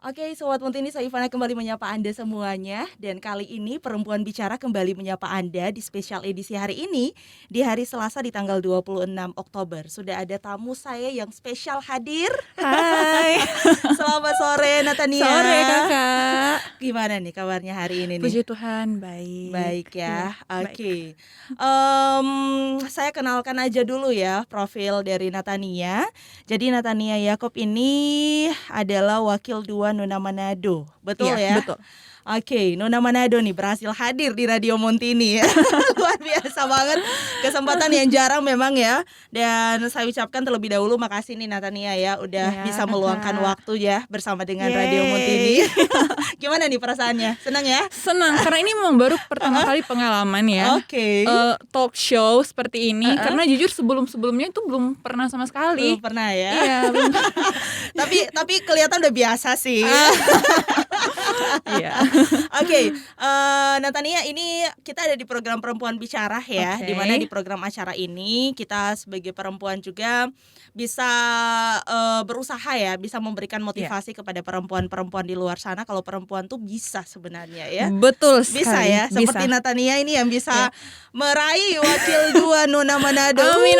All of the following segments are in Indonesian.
Oke, Sobat Muntini, saya Ivana kembali menyapa Anda semuanya. Dan kali ini Perempuan Bicara kembali menyapa Anda di spesial edisi hari ini, di hari Selasa di tanggal 26 Oktober. Sudah ada tamu saya yang spesial hadir. Hai. Selamat sore, Natania. Sore, Kakak. Gimana nih kabarnya hari ini nih? Puji Tuhan, baik. Baik ya, Iya, oke. Saya kenalkan aja dulu ya profil dari Natania. Jadi Natania Yaakob ini adalah wakil 2 Nona Manado, betul Iya, ya? betul. Oke, Nona Manado nih berhasil hadir di Radio Montini ya. Luar biasa banget, kesempatan yang jarang memang ya. Dan saya ucapkan terlebih dahulu makasih nih Natania ya udah Ya, bisa meluangkan Kakak. waktu ya bersama dengan Yeay. Radio Montini. Gimana nih perasaannya? Senang ya? Senang karena ini memang baru pertama kali pengalaman ya. Oke. Talk show seperti ini karena jujur sebelum-sebelumnya itu belum pernah sama sekali. Belum pernah ya. Iya, belum. tapi kelihatan udah biasa sih. Iya. Oke, Natania, ini kita ada di program Perempuan Bicara ya, Oke. di mana di program acara ini kita sebagai perempuan juga bisa berusaha ya, bisa memberikan motivasi kepada perempuan-perempuan di luar sana kalau perempuan tuh bisa sebenarnya ya. Betul Bisa sekali. ya, seperti Bisa. Natania ini yang bisa meraih wakil 2 Nona Manado. Amin.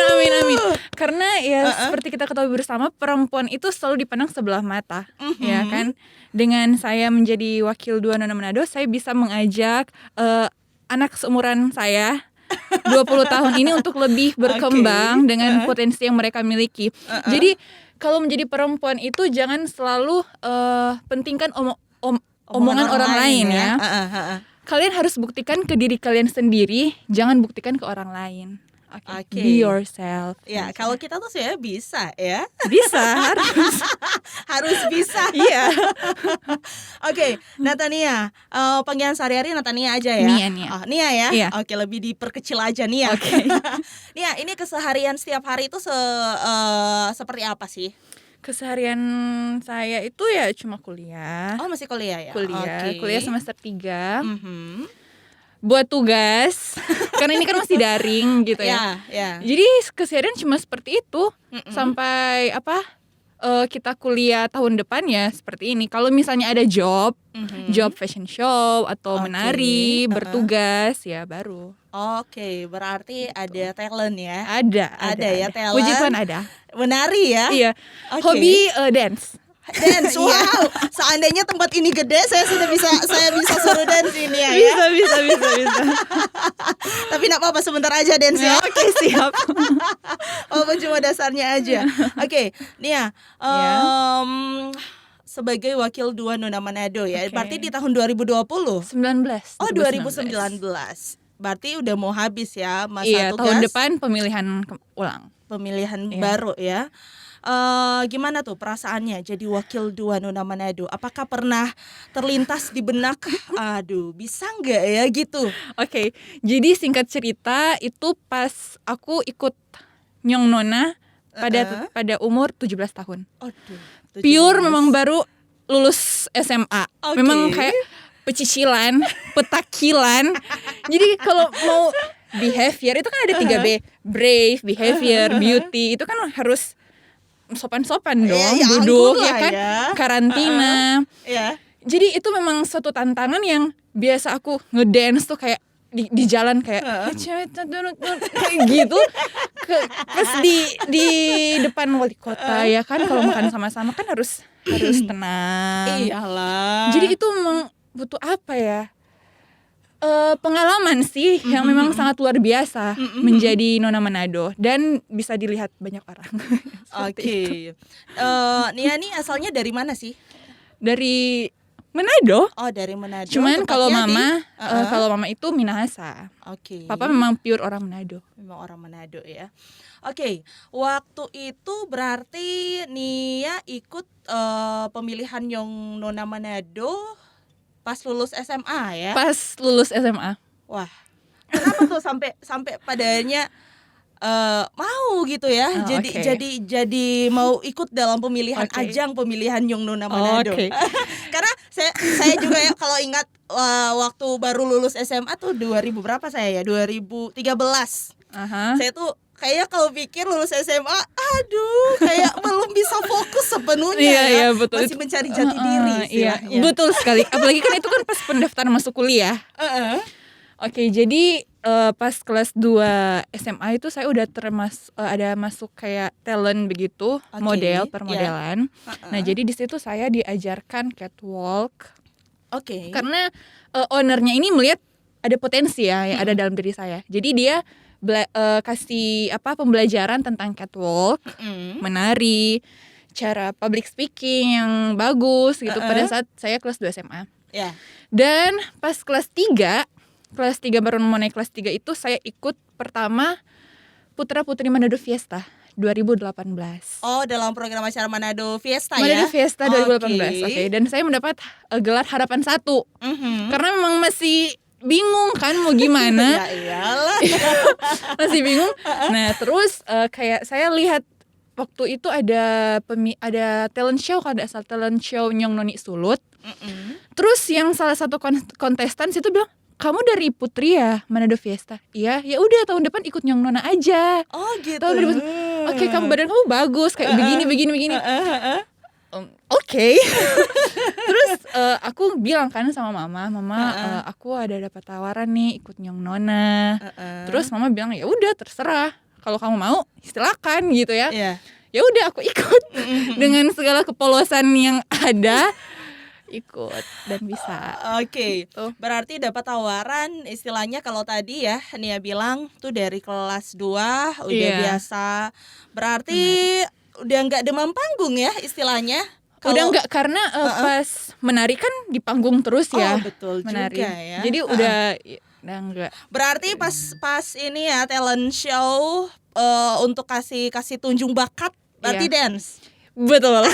Karena ya seperti kita ketahui bersama, perempuan itu selalu dipandang sebelah mata, ya kan? Dengan saya menjadi wakil 2 Nona Manado, saya bisa mengajak anak seumuran saya 20 tahun ini untuk lebih berkembang dengan potensi yang mereka miliki. Jadi kalau menjadi perempuan itu jangan selalu pentingkan omongan orang lain ya. Kalian harus buktikan ke diri kalian sendiri, jangan buktikan ke orang lain. Oke. Be yourself. Ya, kalau kita tuh sebenarnya bisa ya. Bisa, harus. Harus bisa. Iya. Oke, Natania, panggilan sehari-hari Natania aja ya. Nia. Oh, Nia ya. Iya. Oke, lebih diperkecil aja Nia. Oke. Nia, ini keseharian setiap hari itu seperti apa sih? Keseharian saya itu ya cuma kuliah. Oh, masih kuliah ya? Kuliah Oke. semester 3. Mhm. Buat tugas. Karena ini kan masih daring gitu ya. Ya. Jadi keseharian cuma seperti itu. Sampai kita kuliah tahun depan ya seperti ini. Kalau misalnya ada job fashion show atau Oke. menari, bertugas ya baru. Oke, berarti ada talent ya. Ada ya talent. Puji Tuhan ada. Menari ya. Iya. Oke. Hobi dance. Dance, wow. Seandainya tempat ini gede, saya bisa suruh dance ini ya. Bisa. Tapi enggak apa-apa, sebentar aja dance ya. Oke, siap. Walaupun cuma dasarnya aja. Oke, Nia. Sebagai wakil 2 Nona Manado ya. Oke. Berarti di tahun 2020. 19. Oh, 2019. Berarti udah mau habis ya masa Iya, tugas. tahun depan pemilihan ulang. Pemilihan Iya. baru ya. Gimana tuh perasaannya jadi wakil 2 Nona Manado? Apakah pernah terlintas di benak, aduh bisa nggak ya gitu? Oke, jadi singkat cerita itu pas aku ikut Nyong Nona pada umur 17 tahun. Aduh, Pure memang baru lulus SMA. Oke. Memang kayak pecicilan, petakilan. Jadi kalau mau behavior itu kan ada 3B. Brave, behavior, beauty. Itu kan harus sopan-sopan dong, Ya duduk anggun ya lah kan, ya. karantina. Ya. Jadi itu memang suatu tantangan yang biasa aku ngedance tuh kayak di jalan kayak kayak gitu. Pas di depan wali kota ya kan, kalau makan sama-sama kan harus tenang. Iyalah. Jadi itu memang butuh apa ya? Pengalaman sih yang memang sangat luar biasa menjadi Nona Manado dan bisa dilihat banyak orang. Oke. Nia nih asalnya dari mana sih? Dari Manado. Oh, dari Manado. Cuman kalau tepatnya mama itu Minahasa. Oke. Papa memang pure orang Manado. Memang orang Manado ya. Oke, waktu itu berarti Nia ikut pemilihan Young Nona Manado pas lulus SMA ya. Pas lulus SMA. Wah, kenapa tuh sampai padanya mau gitu ya? Oh, jadi oke. jadi mau ikut dalam pemilihan Oke. ajang pemilihan Young Nona Manado. Oke. Karena saya juga ya kalau ingat waktu baru lulus SMA tuh 2000 berapa saya ya? 2013. Aha. Saya tuh kayak kalau pikir lulus SMA, aduh, kayak belum bisa fokus sepenuhnya Iya, ya. iya, betul. Masih mencari jati diri Iya, istilahnya. betul sekali. Apalagi kan itu kan pas pendaftaran masuk kuliah. Heeh. Oke, jadi pas kelas 2 SMA itu saya udah ada masuk kayak talent begitu, Oke, model, iya. permodelan. Nah, Heeh. jadi di situ saya diajarkan catwalk Oke. karena ownernya ini melihat ada potensi ya yang ada dalam diri saya. Jadi dia kasih pembelajaran tentang catwalk, Mm-mm. menari, cara public speaking yang bagus gitu pada saat saya kelas 2 SMA. Ya. Dan pas kelas 3 baru mau naik kelas 3 itu saya ikut pertama Putra Putri Manado Fiesta 2018. Oh, dalam program acara Manado Fiesta Manado ya. Fiesta 2018. Oke, dan saya mendapat gelar harapan 1. Mhm. Karena memang masih bingung kan mau gimana. Ya iyalah. Masih bingung. Nah, terus kayak saya lihat waktu itu ada talent show, kan ada asal talent show Nyong Noni Sulut. Mm-mm. Terus yang salah satu kontestan situ bilang, "Kamu dari Putri ya, Manado Fiesta?" "Iya." "Ya udah tahun depan ikut Nyong Nona aja." Oh gitu. Tahun depan, "Oke, badan kamu bagus kayak begini." Oke. Terus aku bilang kan sama mama, aku ada dapat tawaran nih ikut Nyong Nona. Terus mama bilang, "Ya udah terserah. Kalau kamu mau, silakan gitu ya." Iya. Ya udah aku ikut dengan segala kepolosan yang ada, ikut dan bisa. Oke. Gitu. Berarti dapat tawaran istilahnya kalau tadi ya Nia bilang tuh dari kelas 2 udah Iya. biasa. Berarti udah nggak demam panggung ya istilahnya. Udah enggak, karena pas menari kan di panggung terus ya. Oh, betul menari. juga ya. Jadi udah enggak. Berarti pas ini ya talent show untuk kasih tunjung bakat berarti Iya. dance. Betul.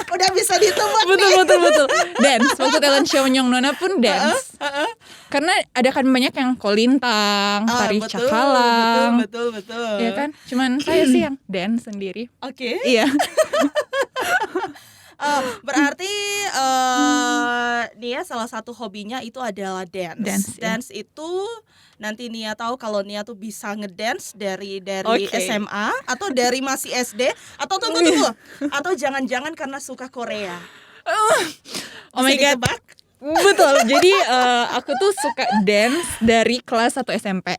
Udah bisa ditebak betul. Dance. Waktu talent show Nyong Nona pun dance. Karena ada kan banyak yang kolintang, tari cakalang. Betul. Ya kan? Cuman saya sih yang dance sendiri. Oke. Iya. Berarti Nia salah satu hobinya itu adalah dance. Dance, ya. Itu nanti Nia tahu kalau Nia tuh bisa ngedance dari Oke. SMA atau dari masih SD atau tunggu atau jangan-jangan karena suka Korea. Oh my god. Ditebak? Betul. Jadi aku tuh suka dance dari kelas 1 SMP.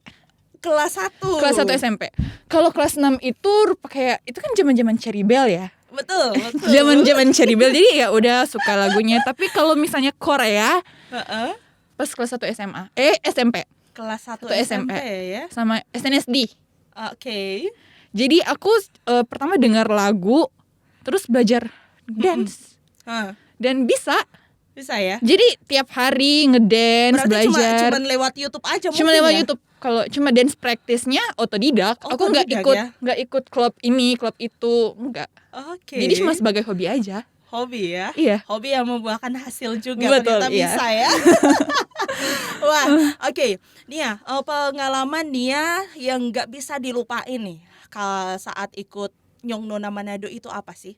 Kelas 1. Kelas 1 SMP. Kalau kelas 6 itu kayak itu kan zaman-zaman Cherry Bell ya. Betul. Zaman-zaman Cherry Bell, jadi ya udah suka lagunya. Tapi kalau misalnya Korea pas kelas 1 SMA. SMP. Kelas 1 SMP SMP ya. sama SNSD. Oke. Jadi aku pertama dengar lagu, terus belajar dance. Dan bisa. Ya. Jadi tiap hari ngedance, Berarti belajar. cuma lewat YouTube aja Cuma mungkin lewat ya? YouTube. Kalau cuma dance practice-nya otodidak. Aku nggak Otodidak ikut ya? klub ini, klub itu, enggak. Oke. Jadi cuma sebagai hobi aja. Hobi ya? Iya. Hobi yang membuahkan hasil juga. Betul, ternyata iya. bisa ya. Wah, oke. Nia, pengalaman Nia yang nggak bisa dilupain nih saat ikut Nyong Nona Manado itu apa sih?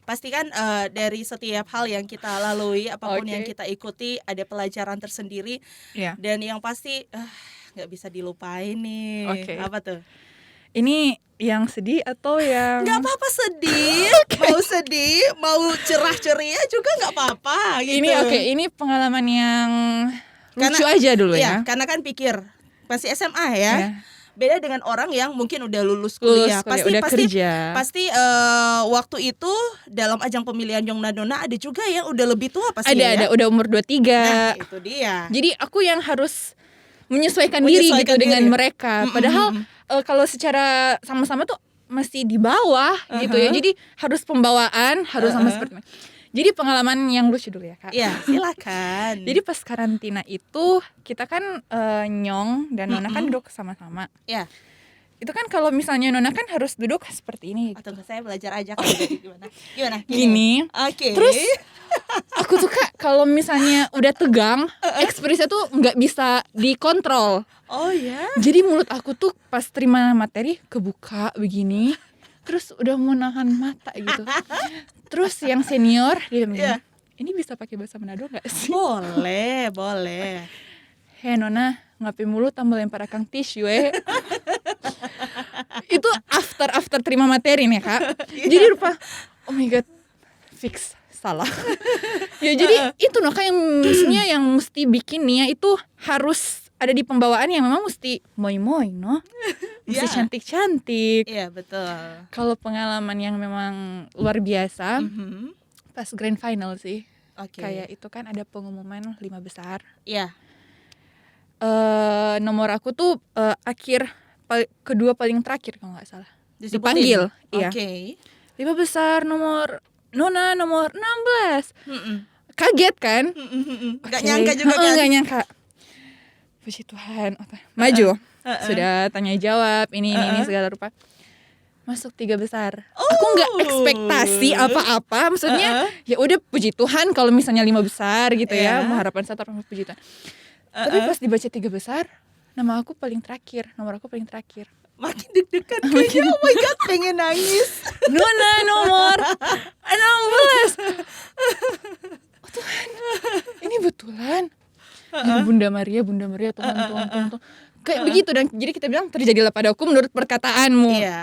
Pasti kan dari setiap hal yang kita lalui, apapun yang kita ikuti ada pelajaran tersendiri. Iya. Dan yang pasti nggak bisa dilupain nih. Oke. Apa tuh? Ini yang sedih atau yang Nggak apa-apa sedih, mau sedih, mau cerah ceria juga nggak apa-apa gitu. Ini pengalaman yang lucu aja dulu Iya, ya. karena kan pikir masih SMA ya. Iya. Beda dengan orang yang mungkin udah lulus kuliah. udah kerja. Pasti waktu itu dalam ajang pemilihan Nyong Nona ada juga yang udah lebih tua pasti Ada udah umur 23. Nah, itu dia. Jadi aku yang harus menyesuaikan diri gitu dengan mereka. Padahal kalau secara sama-sama tuh masih di bawah gitu ya. Jadi harus pembawaan, harus sama seperti. Jadi pengalaman yang lucu dulu ya, Kak. Iya, silakan. Jadi pas karantina itu kita kan Nyong dan Nona kan duduk sama-sama. Ya. Itu kan kalau misalnya Nona kan harus duduk seperti ini. Atau saya belajar aja kalau gimana? Gini. Oke. Terus aku tuh Kak kalau misalnya udah tegang, ekspresinya tuh nggak bisa dikontrol. Oh ya. Jadi mulut aku tuh pas terima materi kebuka begini, terus udah mau nahan mata gitu. Terus yang senior dia bilang, Iya. ini bisa pakai bahasa Manado nggak sih? Boleh. Nona, ngapain mulu tambah lempar akang tisu Itu after terima materi nih Kak. Jadi rupa oh my god, fix salah. Ya jadi itu Kak yang maksudnya yang mesti bikin Nia itu harus ada di pembawaan yang memang mesti moy-moy mesti cantik-cantik. Iya betul. Kalau pengalaman yang memang luar biasa pas grand final sih. Kayak itu kan ada pengumuman 5 besar. Iya. Nomor aku tuh kedua paling terakhir kalau nggak salah. Disebutin? Dipanggil. Iya. 5 besar nomor Nona nomor 16. Kaget kan? Gak nyangka juga kan? Gak nyangka. Puji Tuhan. Maju. Sudah tanya jawab ini segala rupa. Masuk 3 besar. Aku nggak ekspektasi apa-apa. Maksudnya ya udah puji Tuhan kalau misalnya 5 besar gitu ya. Mau harapan satu orang puji Tuhan. Tapi pas dibaca 3 besar, nomor aku paling terakhir. Makin deg-degan kayaknya. Oh my god, pengen nangis. Nona nomor 16. Oh Tuhan, ini betulan. Ya, Bunda Maria Tuhan. Kayak begitu dan jadi kita bilang terjadilah padaku menurut perkataanmu. Iya.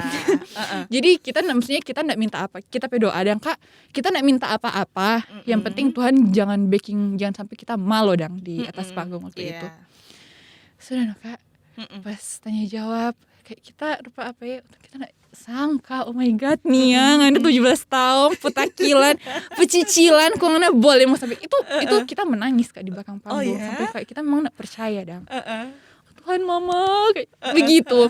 Jadi kita nggak minta apa, kita berdoa dan Kak, kita nggak minta apa-apa. Yang penting Tuhan jangan sampai kita malu dang di atas panggung waktu itu. Sudah Kak, pas tanya jawab kayak kita rupa apa ya, kita nggak sangka. Oh my god nih ya, ngana 17 tahun putakilan pecicilan kok ngana boleh mau sampai itu kita menangis Kak di belakang panggung. Sampai kayak kita memang nggak percaya dang. Tuhan mama kayak begitu.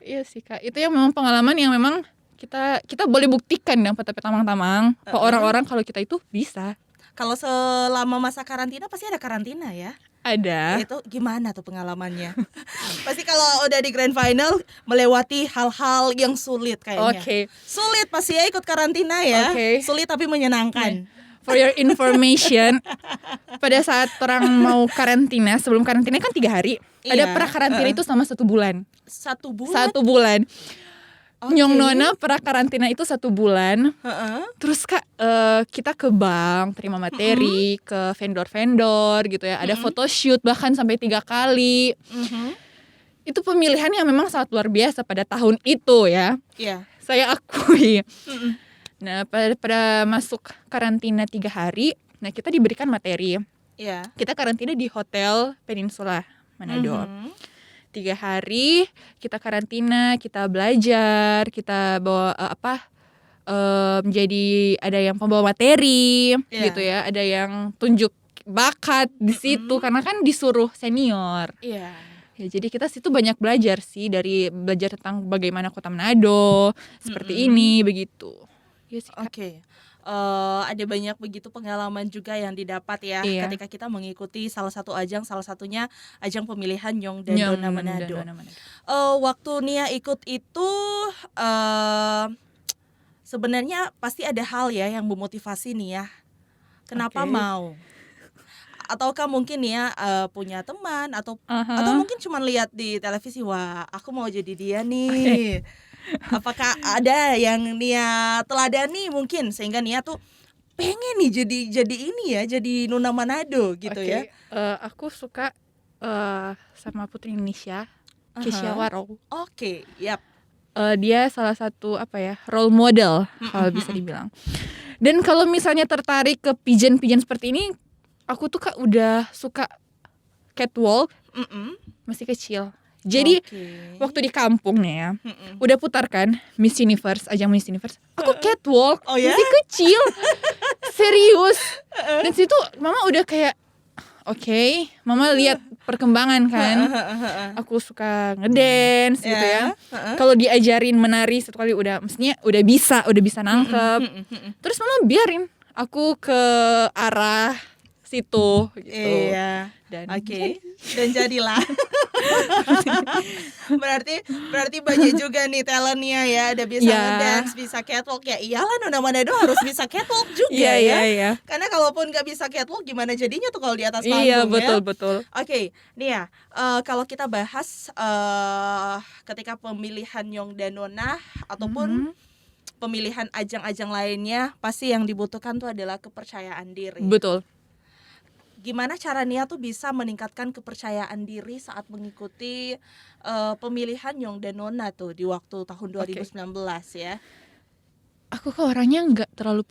Iya sih Kak, itu yang memang pengalaman yang memang kita boleh buktikan dang pada tamang-tamang ke orang-orang kalau kita itu bisa. Kalau selama masa karantina pasti ada karantina ya? Ada. Itu gimana tuh pengalamannya? Pasti kalau udah di grand final melewati hal-hal yang sulit kayaknya. Sulit pasti ya ikut karantina ya. Sulit tapi menyenangkan. For your information, pada saat orang mau karantina, sebelum karantina kan 3 hari. Ada pra-karantina itu sama 1 bulan. 1 bulan? 1 bulan. Nyong Nona pra-karantina itu 1 bulan. Terus Kak, kita ke bank, terima materi, ke vendor-vendor gitu ya. Ada photoshoot bahkan sampai 3 kali. Itu pemilihan yang memang sangat luar biasa pada tahun itu ya. Saya akui. Nah pada masuk karantina 3 hari, nah kita diberikan materi. Kita karantina di Hotel Peninsula Manado. 3 hari kita karantina, kita belajar, kita bawa jadi ada yang pembawa materi gitu ya, ada yang tunjuk bakat di situ karena kan disuruh senior. Ya, jadi kita situ banyak belajar sih, dari belajar tentang bagaimana kota Manado seperti ini begitu. Yes, ada banyak begitu pengalaman juga yang didapat ya ketika kita mengikuti salah satu ajang, salah satunya ajang pemilihan Nyong dan Dona Manado. Waktu Nia ikut itu sebenarnya pasti ada hal ya yang memotivasi Nia. Kenapa mau? Ataukah mungkin Nia punya teman atau mungkin cuma lihat di televisi, wah aku mau jadi dia nih. Apakah ada yang Nia teladani mungkin sehingga Nia tuh pengen nih jadi ini ya, jadi Nona Manado gitu ya? Aku suka sama Putri Indonesia, Keisha Warrow. Dia salah satu role model kalau bisa dibilang. Dan kalau misalnya tertarik ke pigeon seperti ini, aku tuh Kak udah suka catwalk masih kecil. Jadi waktu di kampung nih ya, udah putar kan ajang Miss Universe. Aku catwalk masih kecil, serius. Dan situ Mama udah kayak, Mama lihat perkembangan kan. Aku suka ngedance gitu ya. Kalau diajarin menari 1 kali udah bisa nangkep. Terus Mama biarin aku ke arah situ gitu. Dan jadilah. berarti banyak juga nih talentnya ya, ada bisa ngedance, bisa catwalk ya. Iyalah Nona Manado harus bisa catwalk juga ya. Karena kalaupun nggak bisa catwalk gimana jadinya tuh kalau di atas panggung ya. Iya betul. Nia, kalau kita bahas ketika pemilihan Nyong dan Nona ataupun pemilihan ajang-ajang lainnya, pasti yang dibutuhkan tuh adalah kepercayaan diri. Betul. gimana cara Nia tuh bisa meningkatkan kepercayaan diri saat mengikuti pemilihan Young dan Nona tuh di waktu tahun 2019 ya? Aku kok orangnya nggak terlalu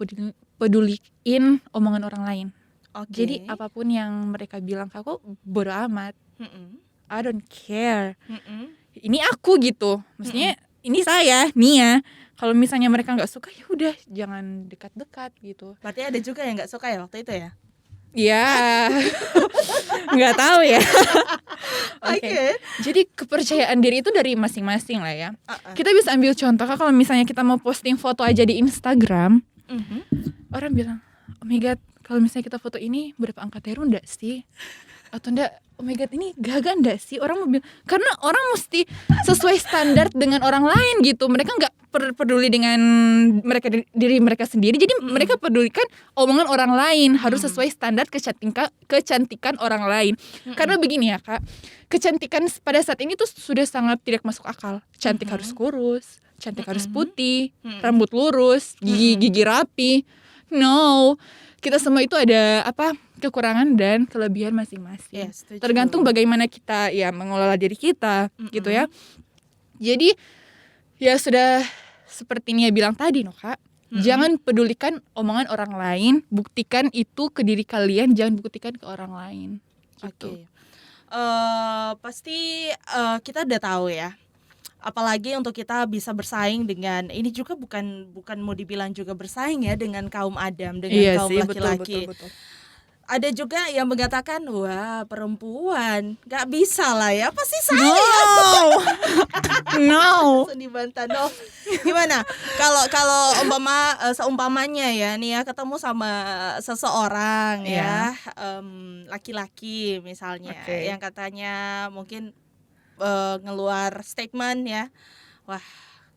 peduliin omongan orang lain. Oke. Jadi apapun yang mereka bilang ke aku bodo amat. Mm-mm. I don't care. Mm-mm. Ini aku gitu. Maksudnya ini saya, Nia. Kalau misalnya mereka nggak suka ya udah jangan dekat-dekat gitu. Berarti ada juga yang nggak suka ya waktu itu ya? Ya, nggak tahu ya. Oke. Jadi kepercayaan diri itu dari masing-masing lah ya. Uh-uh. Kita bisa ambil contoh kalau misalnya kita mau posting foto aja di Instagram, Mhm. orang bilang, oh my god, kalau misalnya kita foto ini berapa angka teru enggak sih? Atau enggak, oh my god ini gagal enggak sih? Orang mau bilang, karena orang mesti sesuai standar dengan orang lain gitu. Mereka enggak peduli dengan diri mereka sendiri. Jadi mereka pedulikan omongan orang lain, harus sesuai standar kecantikan orang lain. Karena begini ya Kak, kecantikan pada saat ini tuh sudah sangat tidak masuk akal. Cantik harus kurus, cantik harus putih, rambut lurus, gigi rapi. No, kita semua itu ada kekurangan dan kelebihan masing-masing. Yes, setuju. Tergantung bagaimana kita ya mengelola diri kita, gitu ya. Jadi ya sudah seperti Nia bilang tadi Kak, jangan pedulikan omongan orang lain, buktikan itu ke diri kalian, jangan buktikan ke orang lain. Gitu. Oke. Pasti kita udah tahu ya. Apalagi untuk kita bisa bersaing dengan ini juga bukan mau dibilang juga bersaing ya dengan kaum Adam, dengan kaum laki-laki. Betul. Ada juga yang mengatakan wah perempuan nggak bisa lah ya, pasti saya. No. Langsung dibantah. No. Gimana kalau seumpamanya ya nih ya ketemu sama seseorang ya laki-laki misalnya yang katanya mungkin ngeluar statement ya, wah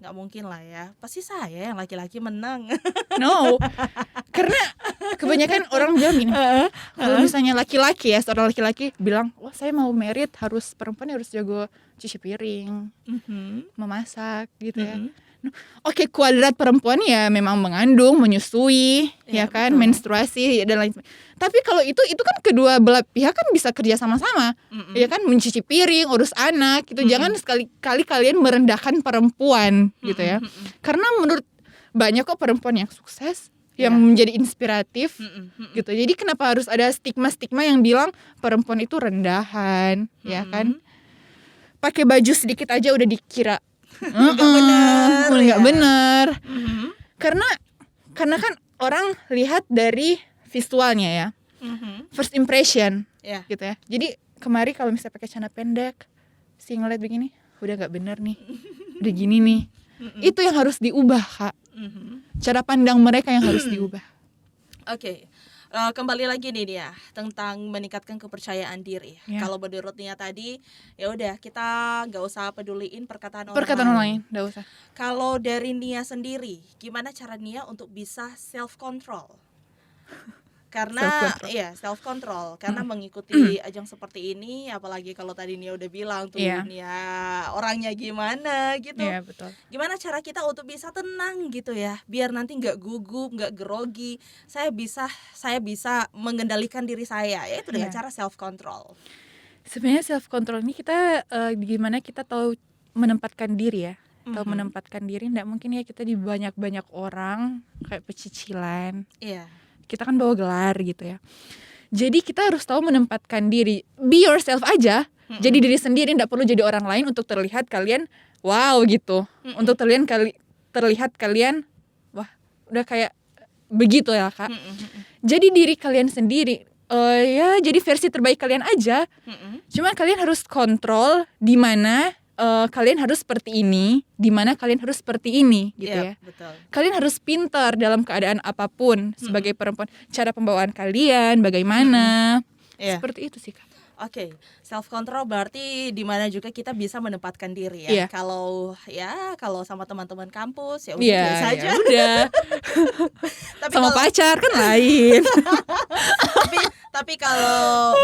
nggak mungkin lah ya, pasti saya yang laki-laki menang. No, karena kebanyakan orang bilang gini, kalau misalnya laki-laki ya, seorang laki-laki bilang, wah saya mau merit perempuan harus jago cuci piring, memasak gitu ya. Oke, kuadrat perempuan ya memang mengandung, menyusui, ya kan, betul. Menstruasi dan lain sebagainya. Tapi kalau itu kan kedua belah pihak kan bisa kerja sama-sama, ya kan, mencuci piring, urus anak, gitu. Jangan sekali-kali kalian merendahkan perempuan, gitu ya. Karena menurut banyak kok perempuan yang sukses, yang menjadi inspiratif, gitu. Jadi kenapa harus ada stigma-stigma yang bilang perempuan itu rendahan, ya kan? Pakai baju sedikit aja udah dikira nggak benar. Karena kan orang lihat dari visualnya ya, first impression, gitu ya. Jadi kemarin kalau misalnya pakai celana pendek, singlet begini, udah nggak benar nih, udah gini nih. Itu yang harus diubah Kak. Cara pandang mereka yang harus diubah. Oke. Kembali lagi nih dia tentang meningkatkan kepercayaan diri. Kalau menurut Nia tadi, ya udah kita nggak usah peduliin perkataan orang lain, nggak usah. Kalau dari Nia sendiri, gimana cara Nia untuk bisa self control? Karena self control karena mengikuti ajang seperti ini, apalagi kalau tadi Nia udah bilang tuh Nia orangnya gimana gitu. Iya, betul. Gimana cara kita untuk bisa tenang gitu ya, biar nanti nggak gugup, nggak grogi. Saya bisa mengendalikan diri saya, yaitu dengan cara self control. Sebenarnya self control ini kita gimana kita tahu menempatkan diri ya. Tahu menempatkan diri, enggak mungkin ya kita di banyak orang kayak pecicilan. Iya. Kita kan bawa gelar gitu ya. Jadi kita harus tahu menempatkan diri. Be yourself aja. Jadi diri sendiri, enggak perlu jadi orang lain untuk terlihat kalian wow gitu. Untuk terlihat kalian wah, udah kayak begitu ya, Kak. Jadi diri kalian sendiri. Ya jadi versi terbaik kalian aja. Cuma kalian harus kontrol di mana kalian harus seperti ini, di mana kalian harus seperti ini gitu ya. Betul. Kalian harus pintar dalam keadaan apapun sebagai perempuan. Cara pembawaan kalian bagaimana? Seperti itu sih Kak. Oke, self control berarti di mana juga kita bisa menempatkan diri ya. Kalau sama teman-teman kampus ya udah biasa aja. Ya udah. Tapi sama pacar kan lain. tapi kalau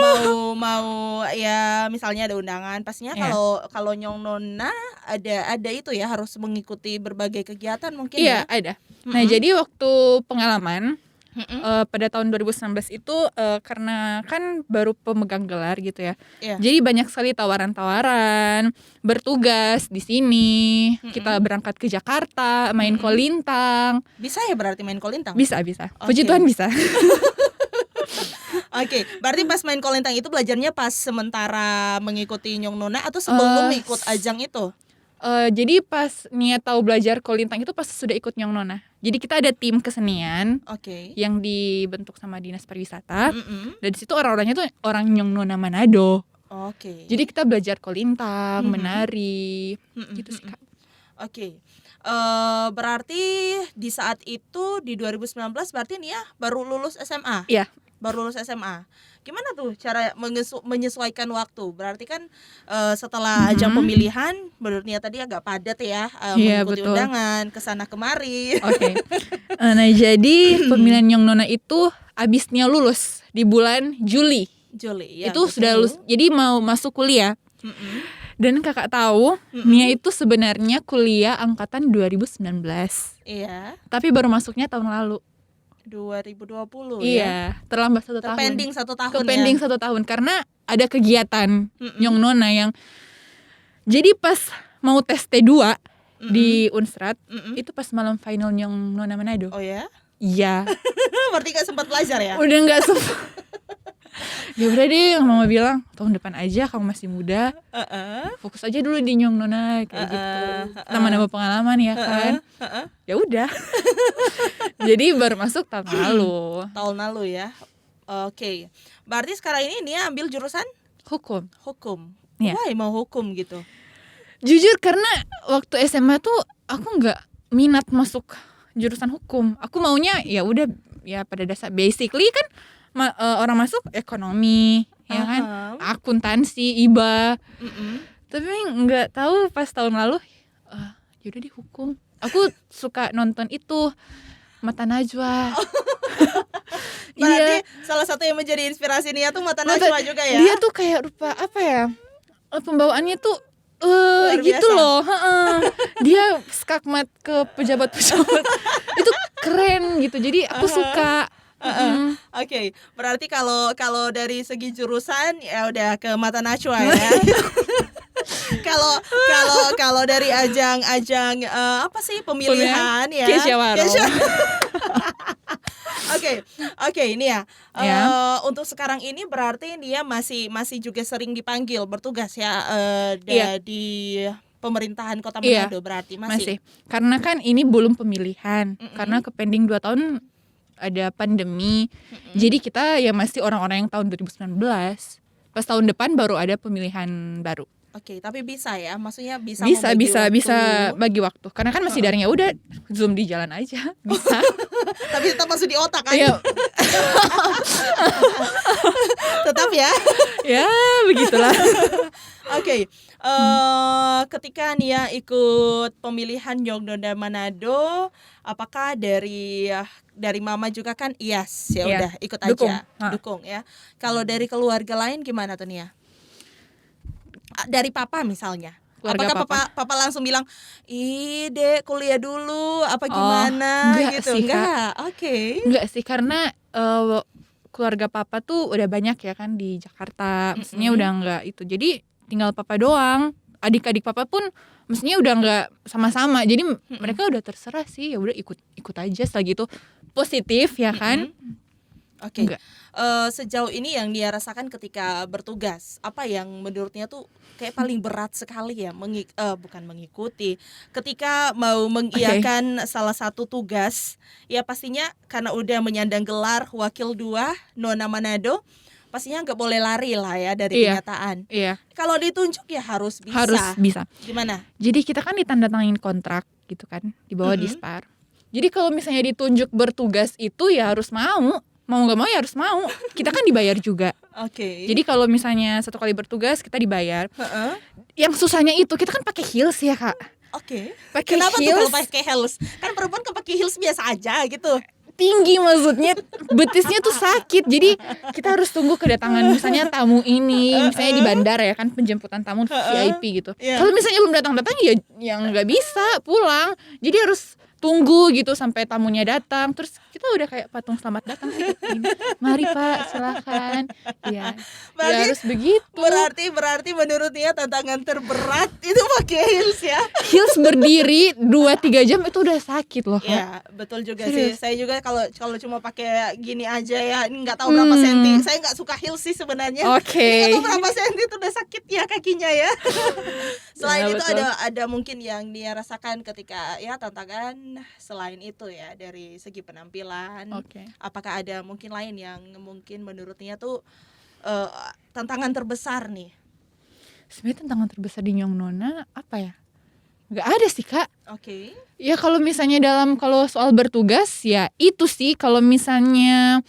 mau ya misalnya ada undangan, pastinya kalau Nyong Nona ada itu ya, harus mengikuti berbagai kegiatan mungkin. Iya, ada. Nah, jadi waktu pengalaman pada tahun 2019 itu karena kan baru pemegang gelar gitu ya. Iya. Jadi banyak sekali tawaran-tawaran bertugas di sini. Kita berangkat ke Jakarta, main kolintang. Bisa ya berarti main kolintang? Bisa. Puji Tuhan bisa. Oke, berarti pas main kolintang itu belajarnya pas sementara mengikuti Nyong Nona atau sebelum ikut ajang itu? Jadi pas niat tahu belajar kolintang itu pas sudah ikut Nyong Nona. Jadi kita ada tim kesenian yang dibentuk sama Dinas Pariwisata. Dan di situ orang-orangnya tuh orang Nyong Nona Manado. Jadi kita belajar kolintang, menari, gitu sih Kak. Berarti di saat itu di 2019 berarti Nia baru lulus SMA? Iya. Baru lulus SMA. Gimana tuh cara menyesuaikan waktu? Berarti kan setelah ajang pemilihan menurut Nia tadi agak padat ya, mengikuti undangan kesana kemari. Nah jadi pemilihan Nyong Nona itu abis Nia lulus di bulan Juli ya, itu sudah lulus, jadi mau masuk kuliah. Dan kakak tahu Nia itu sebenarnya kuliah angkatan 2019. Iya. Tapi baru masuknya tahun lalu 2020 ya. Terlambat 1 tahun. Kepending 1 tahun. Kepending 1 tahun karena ada kegiatan Nyong Nona yang jadi pas mau tes T2 di Unsrat itu pas malam final Nyong Nona Manado. Oh ya? Iya. Berarti gak sempat belajar ya? Udah gak sempat. Ya udah deh, mama bilang tahun depan aja, kamu masih muda, fokus aja dulu di Nyong Nona kayak gitu, nambah pengalaman ya kan. Ya udah. Jadi baru masuk tahun lalu. Tahun lalu ya. Oke. Berarti sekarang ini Nia ambil jurusan hukum. Ya. Why mau hukum gitu? Jujur karena waktu SMA tuh aku nggak minat masuk jurusan hukum. Aku maunya ya udah ya pada dasar basically kan orang masuk ekonomi ya kan, akuntansi, IBA. Tapi nggak tahu pas tahun lalu yaudah di hukum. Aku suka nonton itu Mata Najwa. Berarti salah satu yang menjadi inspirasi Nia tuh Mata Najwa juga ya. Dia tuh kayak rupa apa ya, pembawaannya tuh gitu loh. Dia skakmat ke pejabat itu keren gitu, jadi aku suka. Oke, berarti kalau dari segi jurusan ya udah ke Mata Najwa ya. Kalau dari ajang apa sih pemilihan ya? Oke, ini ya. Untuk sekarang ini berarti dia masih juga sering dipanggil bertugas ya di pemerintahan Kota Manado. Berarti masih. Karena kan ini belum pemilihan. Karena kepending 2 tahun ada pandemi. Jadi kita ya masih orang-orang yang tahun 2019. Pas tahun depan baru ada pemilihan baru. Oke, tapi bisa ya, maksudnya bisa bagi waktu. Karena kan masih daring, ya udah Zoom di jalan aja bisa. Tapi tetap masuk di otak kan? Iya. Tetap ya. Ya, begitulah. Oke. Ketika Nia ikut pemilihan Nyong Nona Manado, apakah dari mama juga kan ya udah ikut aja, dukung ya. Kalau dari keluarga lain gimana tuh Nia? Dari papa misalnya, keluarga apakah papa langsung bilang, ih dek kuliah dulu apa gimana gitu? Enggak. Enggak sih, karena keluarga papa tuh udah banyak ya kan di Jakarta, maksudnya udah enggak itu, jadi tinggal papa doang. Adik-adik papa pun maksudnya udah enggak sama-sama, jadi mereka udah terserah sih, ya udah ikut aja selagi itu positif ya kan. Oke. Sejauh ini yang dia rasakan ketika bertugas, apa yang menurutnya tuh kayak paling berat sekali ya, bukan mengikuti, ketika mau mengiyakan salah satu tugas, ya pastinya karena udah menyandang gelar Wakil 2 Nona Manado, pastinya nggak boleh lari lah ya dari kenyataan. Kalau ditunjuk ya harus bisa. Gimana? Jadi kita kan ditandatangani kontrak gitu kan, di bawah Dispar. Jadi kalau misalnya ditunjuk bertugas itu ya harus mau nggak mau ya harus mau. Kita kan dibayar juga. Jadi kalau misalnya 1 kali bertugas kita dibayar. Yang susahnya itu kita kan pakai heels ya Kak. Kenapa tuh kalau pakai heels? Kan perempuan kan pakai heels biasa aja gitu. Tinggi maksudnya, betisnya tuh sakit. Jadi kita harus tunggu kedatangan misalnya tamu ini, misalnya di bandara ya kan, penjemputan tamu VIP gitu. Kalau misalnya belum datang ya yang nggak bisa pulang. Jadi harus tunggu gitu sampai tamunya datang, terus kita udah kayak patung selamat datang sih, mari Pak silakan, ya Berarti harus begitu. berarti menurut Nia tantangan terberat itu pakai heels ya. Heels berdiri 2-3 jam itu udah sakit loh Kak. Ya betul juga Serius. sih. Saya juga kalau cuma pakai gini aja ya, ini nggak tahu berapa senti. Saya nggak suka heels sih sebenarnya. Oke. Ini nggak tahu berapa senti itu udah sakit ya kakinya ya. Selain Ya, itu betul. ada mungkin yang Nia rasakan ketika ya tantangan selain itu ya dari segi penampilan. Oke. Apakah ada mungkin lain yang mungkin menurut Nia tuh tantangan terbesar nih? Sebenarnya tantangan terbesar di Nyong Nona apa ya? Gak ada sih Kak. Oke. Ya kalau misalnya kalau soal bertugas ya itu sih, kalau misalnya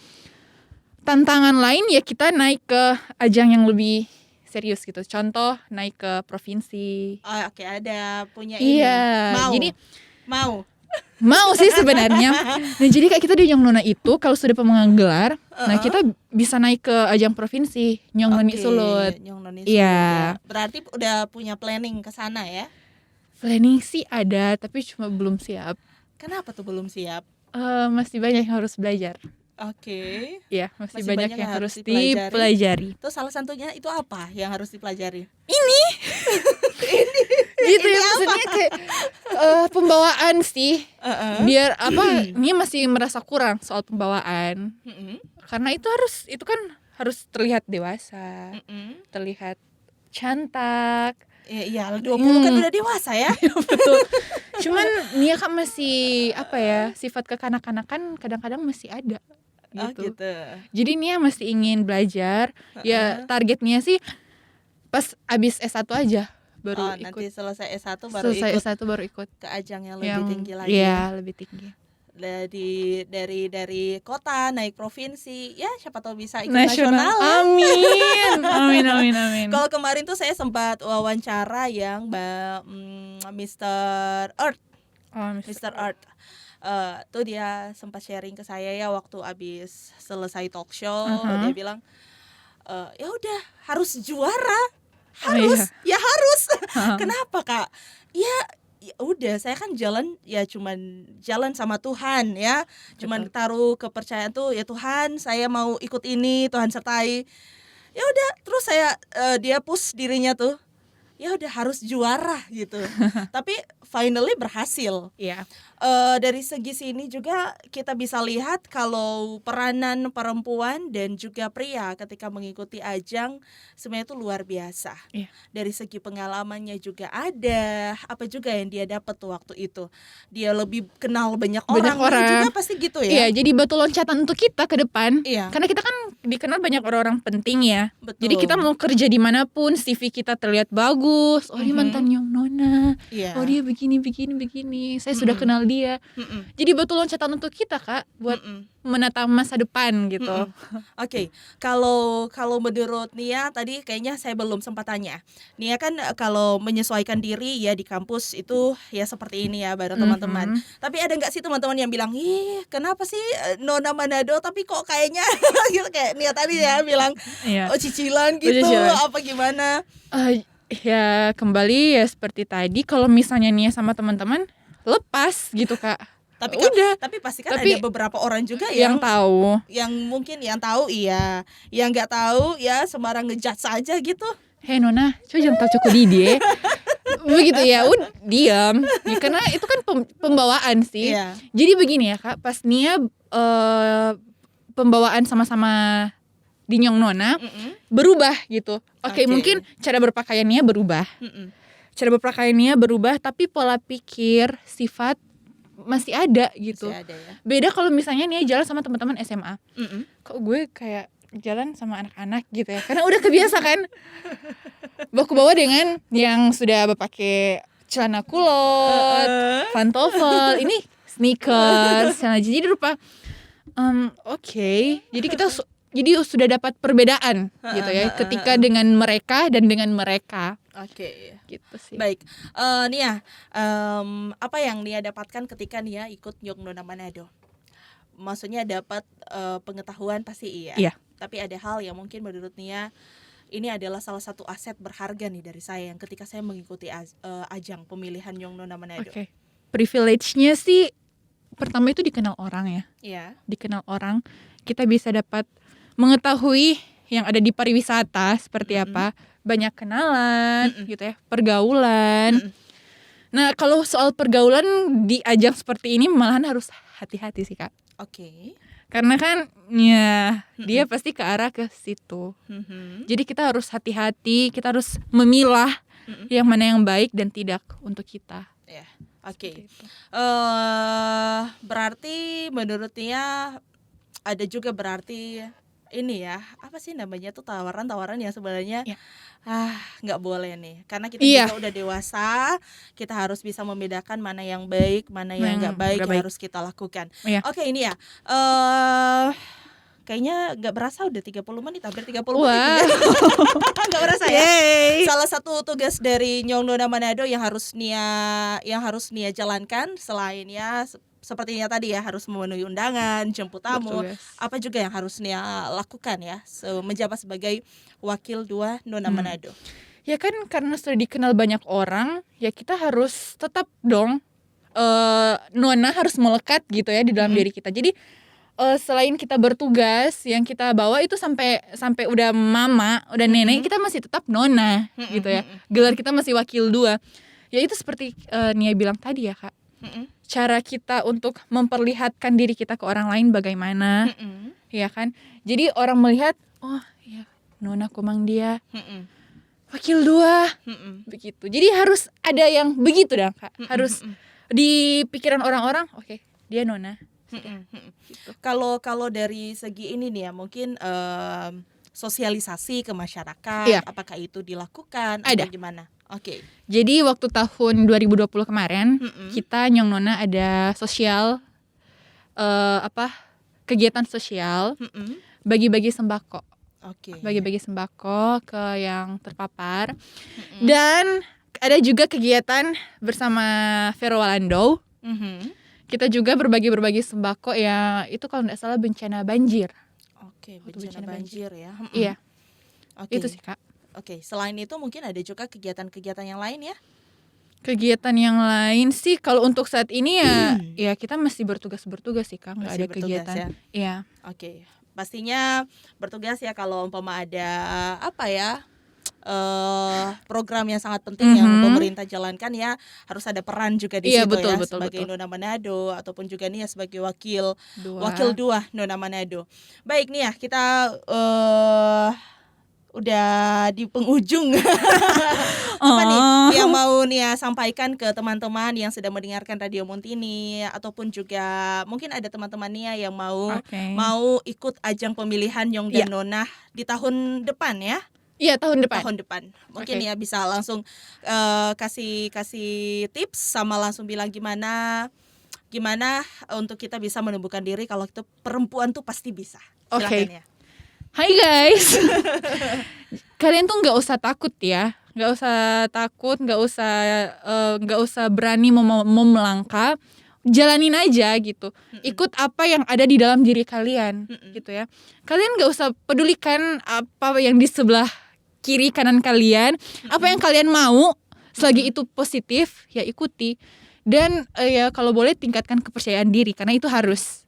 tantangan lain ya kita naik ke ajang yang lebih serius gitu. Contoh naik ke provinsi. Oh, oke, ada punya ini. Iya. Mau. Jadi mau. sih sebenarnya. Nah jadi kayak kita di Nyong Nona itu kalau sudah pemegang gelar, nah kita bisa naik ke ajang provinsi Nyong Noni Oke, Sulut. Nyong Noni Iya. Sulut ya. Berarti udah punya planning ke sana ya? Planning sih ada tapi cuma belum siap. Kenapa tuh belum siap? Masih banyak yang harus belajar. Oke. Masih Masih banyak banyak yang yang harus harus dipelajari. dipelajari. Terus salah satunya itu apa yang harus dipelajari? Gitu ya maksudnya kayak pembawaan sih. Biar ini masih merasa kurang soal pembawaan. Karena itu kan harus terlihat dewasa, terlihat cantik. Iya, 20 kan udah dewasa ya. Betul. Cuman Nia kan masih sifat kekanak-kanakan kadang-kadang masih ada gitu. Oh gitu. Jadi Nia masih ingin belajar. Ya target Nia sih pas abis S1 aja baru ikut. Nanti selesai S1 baru Selesai ikut S1 baru ikut ke ajang yang lebih tinggi lagi. Iya, lebih tinggi. Dari kota naik provinsi, ya siapa tahu bisa ikut Nasional. nasional. Amin. Kalau kemarin tuh saya sempat wawancara yang Mr. Earth. Mr. Earth. Tuh dia sempat sharing ke saya ya waktu abis selesai talk show. Dia bilang ya udah harus juara, harus. Kenapa Kak? Ya udah, saya kan jalan ya cuman jalan sama Tuhan ya. Cuman taruh kepercayaan tuh ya Tuhan, saya mau ikut ini, Tuhan sertai. Ya udah, terus saya dia push dirinya tuh. Ya udah harus juara gitu. Tapi finally berhasil. Iya. Dari segi sini juga kita bisa lihat kalau peranan perempuan dan juga pria ketika mengikuti ajang sebenarnya itu luar biasa. Iya. Dari segi pengalamannya juga ada, apa juga yang dia dapat tuh waktu itu. Dia lebih kenal banyak orang juga pasti gitu ya. Iya, jadi batu loncatan untuk kita ke depan. Iya. Karena kita kan dikenal banyak orang-orang penting ya. Betul. Jadi kita mau kerja dimanapun, CV kita terlihat bagus. Oh dia mantan Nyong Nona. Iya. Oh dia begini. Saya sudah kenal dia. Jadi batu loncatan untuk kita Kak buat menata masa depan gitu. Oke. Kalau menurut Nia tadi kayaknya saya belum sempat tanya. Nia kan kalau menyesuaikan diri ya di kampus itu ya seperti ini ya bareng teman-teman. Tapi ada nggak sih teman-teman yang bilang, "Ih, kenapa sih Nona Manado tapi kok kayaknya gitu kayak Nia tadi ya bilang, Iya. oh cicilan gitu, apa gimana?" Ya kembali ya seperti tadi, kalau misalnya Nia sama teman-teman lepas gitu Kak. Tapi udah. Tapi pasti kan ada beberapa orang juga yang tahu. Yang mungkin yang tahu iya, yang nggak tahu ya sembarang ngejudge saja gitu. Hei Nona, coba jangan tahu cukup dia. Begitu ya, udah diam. Ya, karena itu kan pembawaan sih. Iya. Jadi begini ya Kak, pas Nia pembawaan sama-sama di Nyong Nona berubah gitu. Oke, mungkin cara berpakaiannya berubah. Cara berpakaiannya berubah, tapi pola pikir, sifat masih ada gitu. Masih ada ya. Beda kalau misalnya Nia jalan sama teman-teman SMA. Kok gue kayak jalan sama anak-anak gitu ya. Karena udah kebiasa kan. Baku bawa dengan yang sudah berpakai celana kulot, pantofel, ini sneakers, jadi rupa oke. Jadi kita sudah dapat perbedaan gitu ya ketika dengan mereka dan dengan mereka. Oke. Gitu sih. Baik. Nia, apa yang Nia dapatkan ketika Nia ikut Nyong Nona Manado? Maksudnya dapat pengetahuan pasti iya. Iya. Tapi ada hal yang mungkin menurut Nia ini adalah salah satu aset berharga nih dari saya yang ketika saya mengikuti ajang pemilihan Nyong Nona Manado. Oke. Privilege-nya sih pertama itu dikenal orang ya. Iya. Dikenal orang, kita bisa dapat mengetahui yang ada di pariwisata seperti apa, banyak kenalan gitu ya, pergaulan. Nah, kalau soal pergaulan di ajang seperti ini malahan harus hati-hati sih, Kak. Oke. Karena kan ya dia pasti ke arah ke situ. Jadi kita harus hati-hati, kita harus memilah yang mana yang baik dan tidak untuk kita. Ya. Oke. Seperti itu. Berarti menurut Nia ada juga berarti ini ya, apa sih namanya tuh tawaran-tawaran yang sebenarnya Ya. nggak boleh nih, karena kita Iya. juga udah dewasa, kita harus bisa membedakan mana yang baik, mana yang nggak baik nggak yang baik. harus kita lakukan. Iya. Oke, ini ya, kayaknya nggak berasa udah 30 menit, hampir 30 menit Wah. ya. Nggak berasa ya. Yeay. Salah satu tugas dari Nyong Nona Manado yang harus Nia jalankan selain ya sepertinya tadi ya, harus memenuhi undangan, jemput tamu, Bertugas. apa juga yang harus Nia lakukan ya menjabat sebagai wakil 2 Nona Manado. Ya kan karena sudah dikenal banyak orang, ya kita harus tetap dong Nona harus melekat gitu ya di dalam diri kita. Jadi selain kita bertugas, yang kita bawa itu sampai udah mama, udah nenek, kita masih tetap Nona gitu ya. Gelar kita masih wakil 2. Ya itu seperti Nia bilang tadi ya, Kak. Cara kita untuk memperlihatkan diri kita ke orang lain bagaimana, ya kan? Jadi orang melihat, oh ya Nona Komang dia wakil 2 begitu. Jadi harus ada yang begitu dah, Kak. Harus di pikiran orang-orang, oke, dia Nona. Gitu. Kalau dari segi ini nih ya, mungkin sosialisasi ke masyarakat, Iya. apakah itu dilakukan Ada. atau gimana? Oke. Jadi waktu tahun 2020 kemarin, kita Nyong Nona ada sosial kegiatan sosial, bagi-bagi sembako. Oke. Bagi-bagi sembako ke yang terpapar. Dan ada juga kegiatan bersama Vero Walando. Kita juga berbagi sembako ya, itu kalau nggak salah bencana banjir. Oke, Waktu bencana banjir ya. Iya, Oke. itu sih, Kak. Oke, selain itu mungkin ada juga kegiatan-kegiatan yang lain ya? Kegiatan yang lain sih kalau untuk saat ini ya kita masih bertugas sih, Kak. Nggak Masih ada bertugas kegiatan. ya? Iya. Oke, pastinya bertugas ya kalau umpama ada apa ya, program yang sangat penting yang pemerintah jalankan ya, harus ada peran juga di Iya, situ betul, ya, betul, sebagai betul. Nona Manado ataupun juga nih ya sebagai wakil 2. 2 Nona Manado. Baik nih ya, kita udah di penghujung. Apa nih yang mau Nia sampaikan ke teman-teman yang sedang mendengarkan Radio Montini, ataupun juga mungkin ada teman-teman Nia yang mau ikut ajang pemilihan Nyong dan Nona di tahun depan ya? Iya, tahun depan. Tahun depan. Mungkin Oke. Nia bisa langsung kasih tips sama langsung bilang gimana untuk kita bisa menumbuhkan diri kalau itu perempuan tuh pasti bisa. Silakan Oke. ya. Hai guys. Kalian tuh nggak usah takut ya, nggak usah takut, nggak usah berani mau melangkah, jalanin aja gitu. Ikut apa yang ada di dalam diri kalian gitu ya. Kalian nggak usah pedulikan apa yang di sebelah kiri kanan kalian, apa yang kalian mau, selagi itu positif ya ikuti. Dan ya kalau boleh tingkatkan kepercayaan diri karena itu harus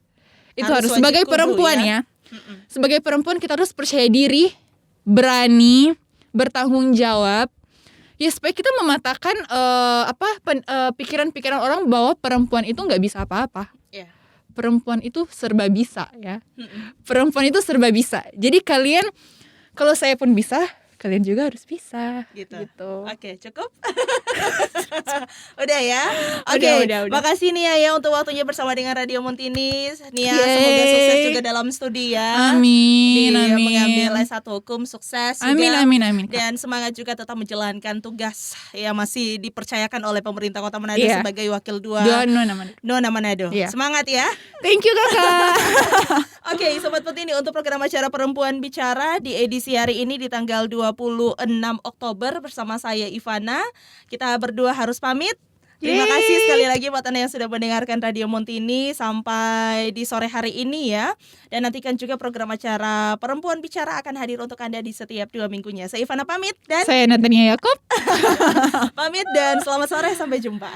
Harus sebagai wajib kudu perempuan ya. Sebagai perempuan kita harus percaya diri, berani, bertanggung jawab. Ya supaya kita mematahkan pikiran-pikiran orang bahwa perempuan itu nggak bisa apa-apa. Iya. Perempuan itu serba bisa ya. Perempuan itu serba bisa. Jadi kalian, kalau saya pun bisa, kalian juga harus bisa. Gitu. Gitu. Oke, cukup. Udah ya. Oke, Udah. makasih Nia ya untuk waktunya bersama dengan Radio Montini. Nia, Yeay. semoga sukses juga dalam studi ya. Amin, Di amin. mengambil S1 hukum, sukses Amin, juga. amin. Dan semangat juga tetap menjalankan tugas yang masih dipercayakan oleh pemerintah Kota Manado Iya. sebagai wakil 2 Nona Manado. Iya. Semangat ya. Thank you kakak. Oke, Sobat Montini, untuk program acara Perempuan Bicara di edisi hari ini di tanggal 26 Oktober bersama saya Ivana. Kita berdua harus pamit. Terima Yeay. kasih sekali lagi buat Anda yang sudah mendengarkan Radio Montini sampai di sore hari ini ya. Dan nantikan juga program acara Perempuan Bicara akan hadir untuk Anda di setiap 2 minggunya. Saya Ivana pamit dan Saya Natania Yakob. selamat sore, sampai jumpa.